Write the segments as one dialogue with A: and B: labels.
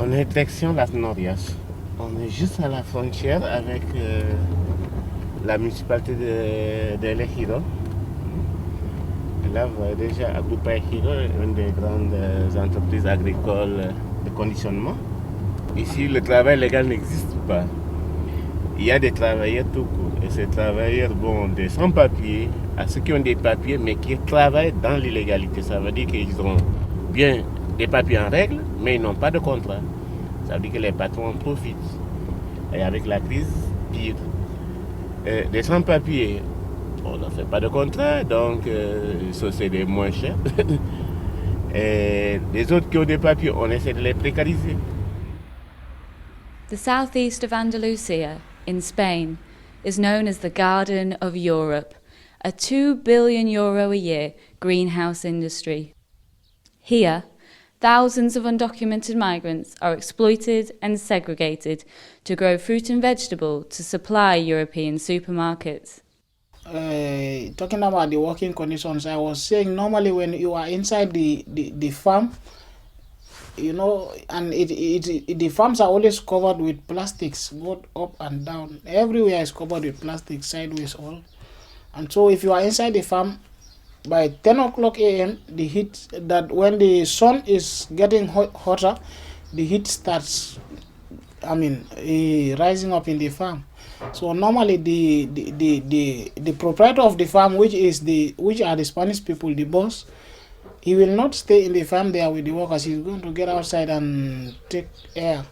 A: On est direction Las Norias. On est juste à la frontière avec la municipalité de El Ejido. Là, vous voyez déjà Agrupa Ejido, une des grandes entreprises agricoles de conditionnement. Ici, le travail légal n'existe pas. Il y a des travailleurs tout court. Et ces travailleurs vont des sans-papiers à ceux qui ont des papiers, mais qui travaillent dans l'illégalité. Ça veut dire qu'ils ont bien des papiers en règle, mais ils n'ont pas de contrat. Ça veut dire que les patrons en profitent. Et avec la crise, pire. Des sans-papiers, on ne fait pas de contrat, donc ça c'est des moins chers. Et les autres qui ont des papiers, on essaie de les précariser.
B: The southeast of Andalusia, in Spain, is known as the Garden of Europe, a €2 billion a year greenhouse industry. Here, thousands of undocumented migrants are exploited and segregated to grow fruit and vegetable to supply European supermarkets.
C: Talking about the working conditions, I was saying normally when you are inside the farm, you know, and the farms are always covered with plastics, both up and down. Everywhere is covered with plastic, sideways all. And so if you are inside the farm, by 10 o'clock a.m., the heat, that when the sun is getting hotter, the heat starts, rising up in the farm. So normally the proprietor of the farm, which are the Spanish people, the boss, he will not stay in the farm there with the workers. He's going to get outside and take air.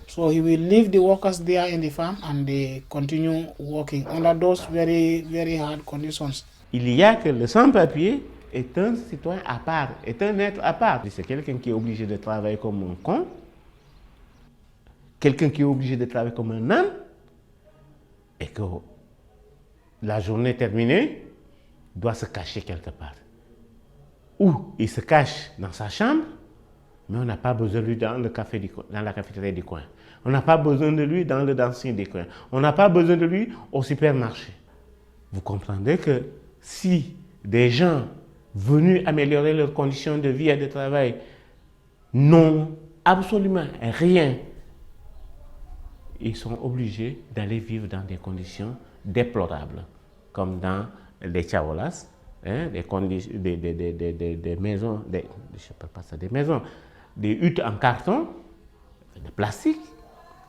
C: So he will leave the workers there in the farm and they continue working under those very, very hard conditions.
A: Il y a que le sans-papier est un citoyen à part, est un être à part. C'est quelqu'un qui est obligé de travailler comme un con, quelqu'un qui est obligé de travailler comme un âne, et que la journée terminée, doit se cacher quelque part. Ou il se cache dans sa chambre, mais on n'a pas besoin de lui dans la cafétéria du coin. On n'a pas besoin de lui dans le dancing du coin. On n'a pas besoin de lui au supermarché. Vous comprendrez que si des gens venus améliorer leurs conditions de vie et de travail n'ont absolument rien, ils sont obligés d'aller vivre dans des conditions déplorables, comme dans les chabolas, des maisons, des maisons, des huttes en carton, de plastique,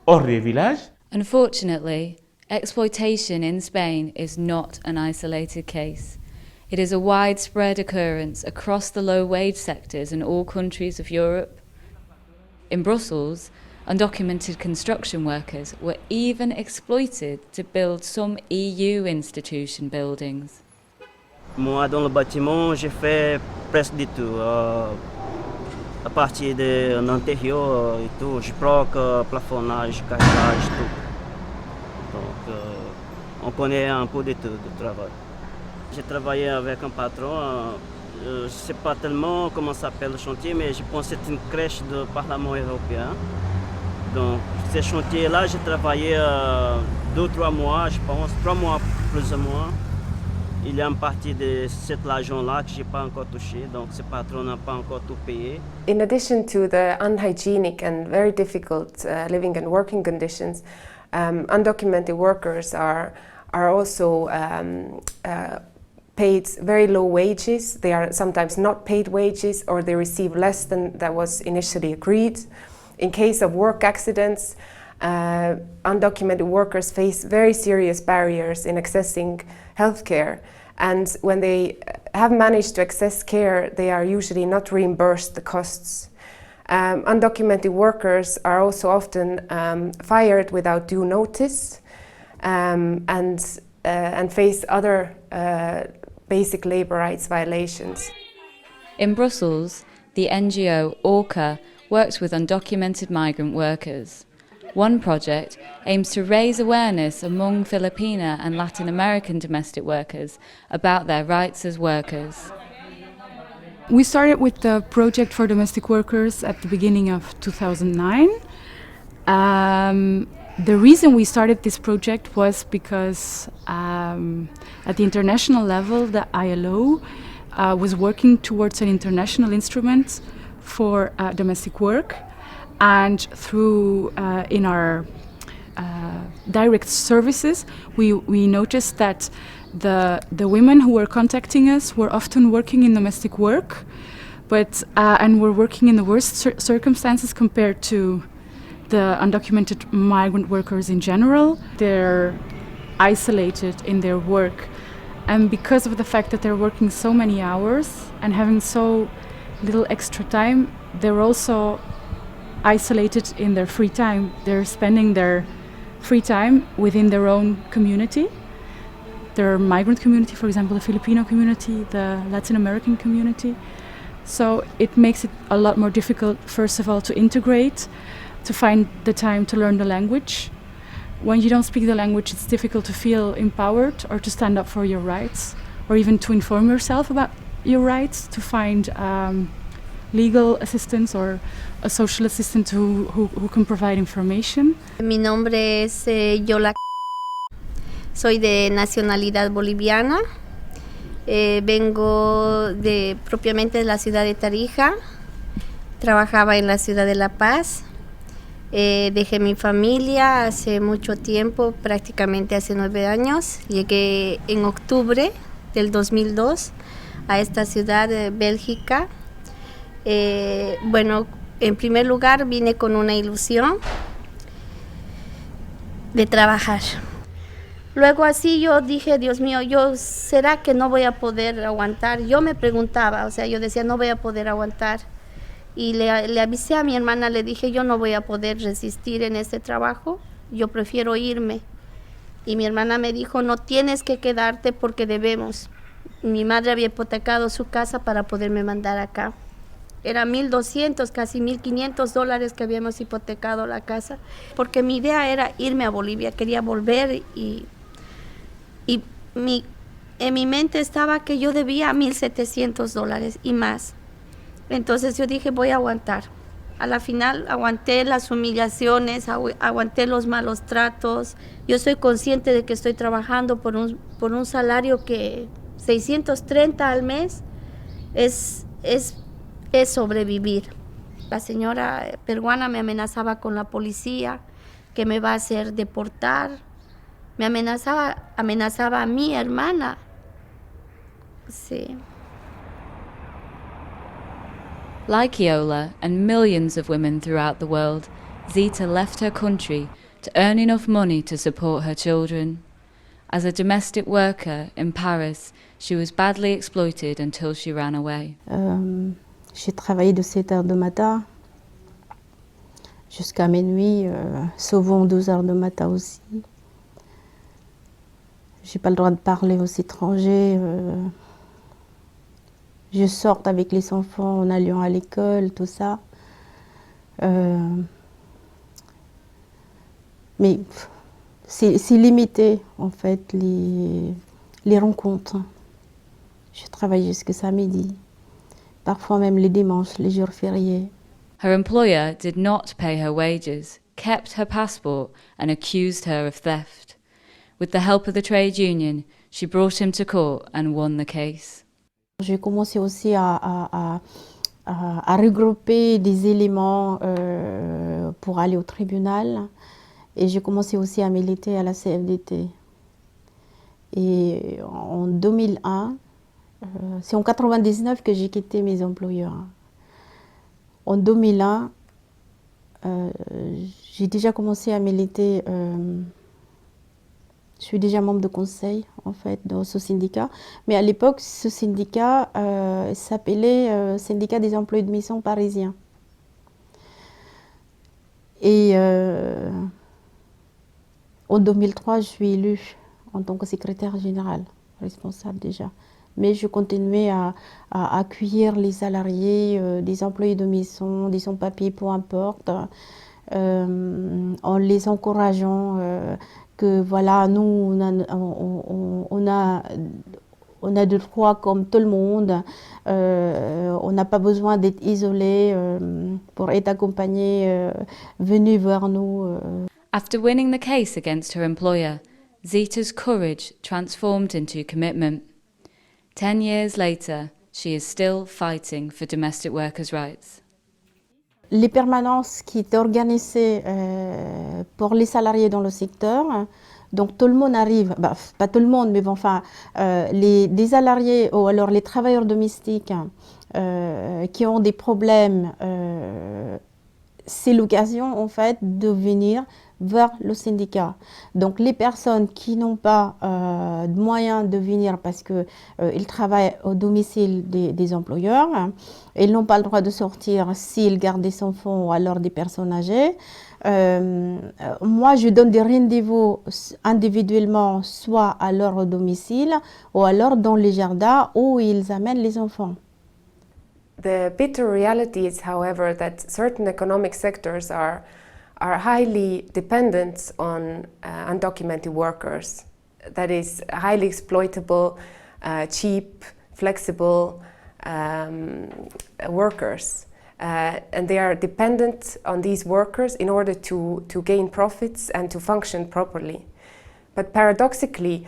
A: hors des villages.
B: Unfortunately, exploitation in Spain is not an isolated case. It is a widespread occurrence across the low-wage sectors in all countries of Europe. In Brussels, undocumented construction workers were even exploited to build some EU institution buildings.
D: Moi, dans le bâtiment, j'ai fait presque du tout. À partir de l'intérieur et tout, je bloque, plafonnage, carrelage, tout. Donc, on connaît un peu de tout, de travail. J'ai travaillé avec un patron, je ne sais pas tellement comment s'appelle le chantier, mais je pense que c'est une crèche du Parlement européen. Donc, ce chantier-là, j'ai travaillé 2-3 mois, je pense, 3 mois plus ou moins. Il y a une partie de cet argent-là que je n'ai pas encore touché, donc ce patron n'a pas encore tout payé.
E: In addition to the unhygienic and very difficult living and working conditions, undocumented workers are also paid very low wages. They are sometimes not paid wages, or they receive less than that was initially agreed. In case of work accidents, undocumented workers face very serious barriers in accessing healthcare, and when they have managed to access care, they are usually not reimbursed the costs. Undocumented workers are also often fired without due notice, and face other basic labor rights violations.
B: In Brussels, the NGO Orca works with undocumented migrant workers. One project aims to raise awareness among Filipina and Latin American domestic workers about their rights as workers.
F: We started with the project for domestic workers at the beginning of 2009. The reason we started this project was because at the international level, the ILO was working towards an international instrument for domestic work. And through in our direct services, we noticed that the women who were contacting us were often working in domestic work, but and were working in the worst circumstances compared to the undocumented migrant workers in general. They're isolated in their work, and because of the fact that they're working so many hours and having so little extra time, they're also isolated in their free time. They're spending their free time within their own community, their migrant community, for example, the Filipino community, the Latin American community. So it makes it a lot more difficult, first of all, to integrate, to find the time to learn the language. When you don't speak the language, it's difficult to feel empowered or to stand up for your rights, or even to inform yourself about your rights, to find legal assistance or a social assistant who can provide information.
G: Mi nombre es Yola. Soy de nacionalidad boliviana. Vengo propiamente de la ciudad de Tarija. Trabajaba en la ciudad de La Paz. Dejé mi familia hace mucho tiempo, prácticamente hace 9 años. Llegué en octubre del 2002 a esta ciudad de Bélgica. Bueno, en primer lugar vine con una ilusión de trabajar. Luego así yo dije, Dios mío, ¿será que no voy a poder aguantar? Yo me preguntaba, o sea, yo decía, no voy a poder aguantar. Y le avisé a mi hermana, le dije, yo no voy a poder resistir en este trabajo, yo prefiero irme. Y mi hermana me dijo, no tienes que quedarte porque debemos. Mi madre había hipotecado su casa para poderme mandar acá. Era $1,200, casi $1,500 que habíamos hipotecado la casa, porque mi idea era irme a Bolivia, quería volver y en mi mente estaba que yo debía $1,700 y más. Entonces yo dije, voy a aguantar. A la final aguanté las humillaciones, aguanté los malos tratos. Yo soy consciente de que estoy trabajando por un salario que 630 al mes es sobrevivir. La señora peruana me amenazaba con la policía, que me va a hacer deportar. Me amenazaba a mi hermana. Sí.
B: Like Yola and millions of women throughout the world, Zita left her country to earn enough money to support her children. As a domestic worker in Paris, she was badly exploited until she ran away.
H: J'ai travaillé de 7h du matin jusqu'à minuit, souvent 12h du matin aussi. J'ai pas le droit de parler aux étrangers. Je sors avec les enfants en allant à l'école, tout ça. Mais c'est limité, en fait, les rencontres. Je travaille jusqu'à samedi, parfois même les dimanches, les jours fériés.
B: Her employer did not pay her wages, kept her passport and accused her of theft. With the help of the trade union, she brought him to court and won the case.
H: J'ai commencé aussi à regrouper des éléments pour aller au tribunal, et j'ai commencé aussi à militer à la CFDT. Et en 2001, c'est en 1999 que j'ai quitté mes employeurs. En 2001, j'ai déjà commencé à militer. Je suis déjà membre de conseil, en fait, dans ce syndicat. Mais à l'époque, ce syndicat s'appelait Syndicat des employés de maison parisiens. Et en 2003, je suis élue en tant que secrétaire générale, responsable déjà. Mais je continuais à accueillir les salariés, des employés de maison, des sans-papiers, peu importe, en les encourageant que voilà, nous, on a des droits comme tout le monde. On n'a pas besoin d'être isolé pour être accompagné. Venez vers nous.
B: After winning the case against her employer, Zita's courage transformed into commitment. 10 years later, she is still fighting for domestic workers' rights.
H: les permanences qui étaient organisées pour les salariés dans le secteur. Donc tout le monde arrive, bah, pas tout le monde, mais bon, enfin, des salariés ou alors les travailleurs domestiques qui ont des problèmes, c'est l'occasion en fait de venir vers le syndicat. Donc les personnes qui n'ont pas de moyens de venir parce qu'ils travaillent au domicile des employeurs, ils n'ont pas le droit de sortir s'ils gardent des enfants ou alors des personnes âgées. Moi, je donne des rendez-vous individuellement, soit à leur domicile ou alors dans les jardins où ils amènent les enfants.
E: The bitter reality is, however, that certain economic sectors are highly dependent on undocumented workers. That is, highly exploitable, cheap, flexible workers. And they are dependent on these workers in order to gain profits and to function properly. But paradoxically,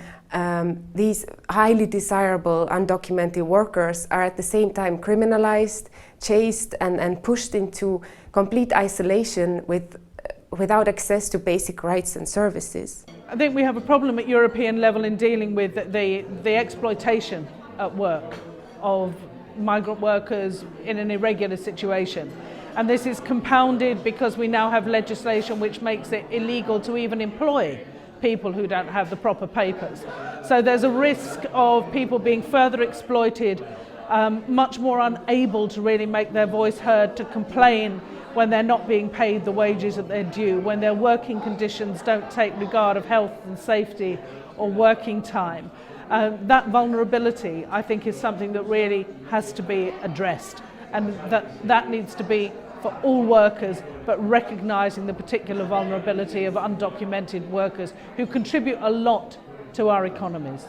E: these highly desirable undocumented workers are at the same time criminalized, chased and pushed into complete isolation without access to basic rights and services.
I: I think we have a problem at European level in dealing with the exploitation at work of migrant workers in an irregular situation. And this is compounded because we now have legislation which makes it illegal to even employ people who don't have the proper papers. So there's a risk of people being further exploited, much more unable to really make their voice heard, to complain when they're not being paid the wages that they're due, when their working conditions don't take regard of health and safety or working time. That vulnerability, I think, is something that really has to be addressed, and that needs to be for all workers, but recognising the particular vulnerability of undocumented workers who contribute a lot to our economies.